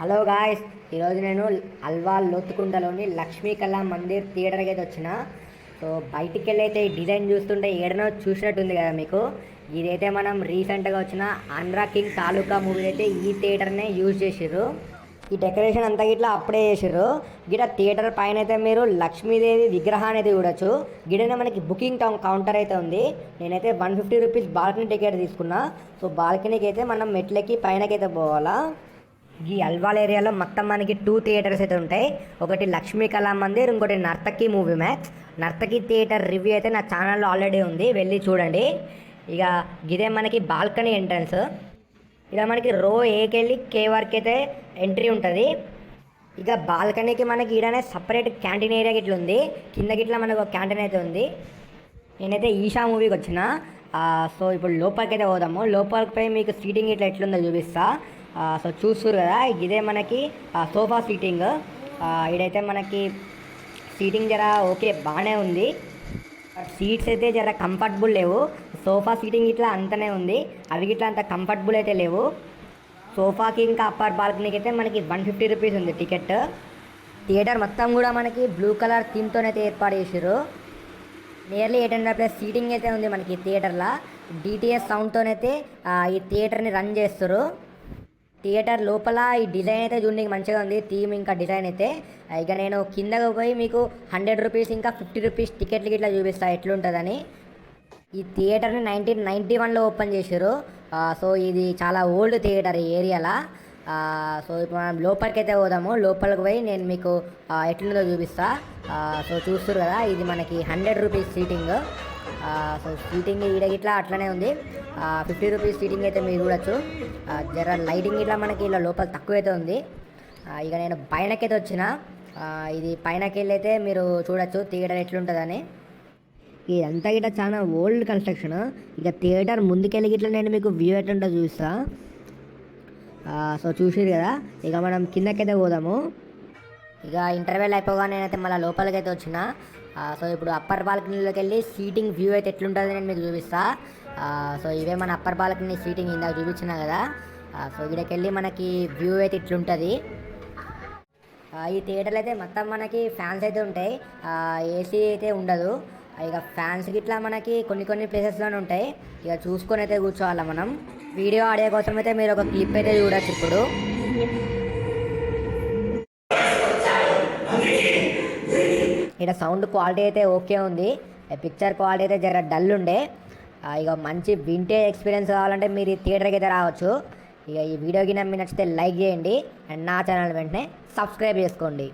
Hello guys, ఈరోజు నేను అల్వాల్ లోతుకుంటలోని లక్ష్మీ కళా మందిర్ థియేటర్కి అయితే వచ్చిన. సో బయటికి వెళ్ళి అయితే ఈ డిజైన్ చూస్తుంటే ఏడనో చూసినట్టుంది కదా మీకు. ఇదైతే మనం రీసెంట్గా వచ్చిన ఆంధ్రా కింగ్ తాలూకా మూవీ అయితే ఈ థియేటర్నే యూజ్ చేసిర్రు. ఈ డెకరేషన్ అంతా గిట్లా అప్పుడే చేసిర్రు. గిట థియేటర్ పైన అయితే మీరు లక్ష్మీదేవి విగ్రహాన్ని అయితే చూడొచ్చు. గిడనే మనకి బుకింగ్ కౌంటర్ అయితే ఉంది. నేనైతే 150 రూపీస్ బాల్కనీ టికెట్ తీసుకున్నా. సో బాల్కనీకి అయితే మనం మెట్లకి పైనకైతే పోవాలా. ఈ అల్వాల్ ఏరియాలో మొత్తం మనకి 2 థియేటర్స్ అయితే ఉంటాయి. ఒకటి లక్ష్మీ కళా మందిర్, ఇంకోటి నర్తకి మూవీ మ్యాక్స్. నర్తకి థియేటర్ రివ్యూ అయితే నా ఛానల్లో ఆల్రెడీ ఉంది, వెళ్ళి చూడండి. ఇక ఇదే మనకి బాల్కనీ ఎంట్రన్స్. ఇలా మనకి రో ఏకి వెళ్ళి కే వరకు అయితే ఎంట్రీ ఉంటుంది. ఇక బాల్కనీకి మనకి ఈడనే సపరేట్ క్యాంటీన్ ఏరియా గిట్ల ఉంది. కింద గిట్ల మనకు ఒక క్యాంటీన్ అయితే ఉంది. నేనైతే ఈషా మూవీకి వచ్చిన. సో ఇప్పుడు లోపలికి అయితే పోదాము. లోపలికి పోయి మీకు సీటింగ్ ఇట్లా ఎట్లుందో చూపిస్తా. సో చూస్తున్నారు కదా, ఇదే మనకి సోఫా సీటింగ్. ఇదైతే మనకి సీటింగ్ జర ఓకే బాగానే ఉంది. బట్ సీట్స్ అయితే జర కంఫర్టబుల్ లేవు. సోఫా సీటింగ్ ఇట్లా అంతనే ఉంది, అవి ఇట్లా అంత కంఫర్టబుల్ అయితే లేవు. సోఫాకి ఇంకా అప్పర్ బాల్కనీకి అయితే మనకి 150 రూపీస్ ఉంది టికెట్. థియేటర్ మొత్తం కూడా మనకి బ్లూ కలర్ థీమ్తోనైతే ఏర్పాటు చేసారు. నియర్లీ 800+ సీటింగ్ అయితే ఉంది మనకి థియేటర్లో. డిటిఎస్ సౌండ్తోనైతే ఈ థియేటర్ని రన్ చేస్తారు. థియేటర్ లోపల ఈ డిజైన్ అయితే చూడడానికి మంచిగా ఉంది, థీమ్ ఇంకా డిజైన్ అయితే. ఇక నేను కిందకు పోయి మీకు 100 రూపీస్ ఇంకా 50 రూపీస్ టికెట్లు ఇట్లా చూపిస్తాను ఎట్లుంటుందని. ఈ థియేటర్ని 1991లో ఓపెన్ చేశారు. సో ఇది చాలా ఓల్డ్ థియేటర్ ఈ ఏరియాలో. సో ఇప్పుడు మనం లోపలికి అయితే పోదాము. లోపలికి పోయి నేను మీకు ఎట్లుందో చూపిస్తా. సో చూస్తారు కదా, ఇది మనకి 100 రూపీస్ సీటింగ్. సో సీటింగ్ ఈడ గిట్లా అట్లనే ఉంది. 50 రూపీస్ సీటింగ్ అయితే మీరు చూడొచ్చు. జర లైటింగ్ ఇట్లా మనకి ఇలా లోపల తక్కువ అయితే ఉంది. ఇక నేను పైనకైతే వచ్చిన. ఇది పైనకి వెళ్ళి అయితే మీరు చూడొచ్చు థియేటర్ ఎట్లుంటుందని. ఇదంతా గిట్లా చాలా ఓల్డ్ కన్స్ట్రక్షన్. ఇక థియేటర్ ముందుకెళ్ళి గిట్లా నేను మీకు వ్యూ ఎట్లుంటో చూస్తా. సో చూసిరు కదా, ఇక మనం కిందకైతే పోదాము. ఇక ఇంటర్వెల్ అయిపోగానే నేనైతే మళ్ళీ లోపలికి అయితే వచ్చిన. సో ఇప్పుడు అప్పర్ బాల్కనీలోకి వెళ్ళి సీటింగ్ వ్యూ అయితే ఎట్లుంటుంది నేను మీకు చూపిస్తా. సో ఇవే మన అప్పర్ బాల్కనీ సీటింగ్ ఇందాక చూపించిన కదా. సో ఇక్కడికి వెళ్ళి మనకి వ్యూ అయితే ఇట్లుంటుంది. ఈ థియేటర్లో అయితే మొత్తం మనకి ఫ్యాన్స్ అయితే ఉంటాయి, ఏసీ అయితే ఉండదు. ఇక ఫ్యాన్స్ గిట్లా మనకి కొన్ని ప్లేసెస్లోనే ఉంటాయి. ఇక చూసుకొని అయితే కూర్చోవాలా మనం. వీడియో ఆడియో కోసం అయితే మీరు ఒక క్లిప్ అయితే చూడొచ్చు ఇప్పుడు. ఇక్కడ సౌండ్ క్వాలిటీ అయితే ఓకే ఉంది. పిక్చర్ క్వాలిటీ అయితే జర డల్ ఉండే. ఇక మంచి వింటేజ్ ఎక్స్పీరియన్స్ కావాలంటే మీరు ఈ థియేటర్కి అయితే రావచ్చు. ఇక ఈ వీడియో కింద మీకు నచ్చితే లైక్ చేయండి అండ్ నా ఛానల్ వెంటనే సబ్స్క్రైబ్ చేసుకోండి.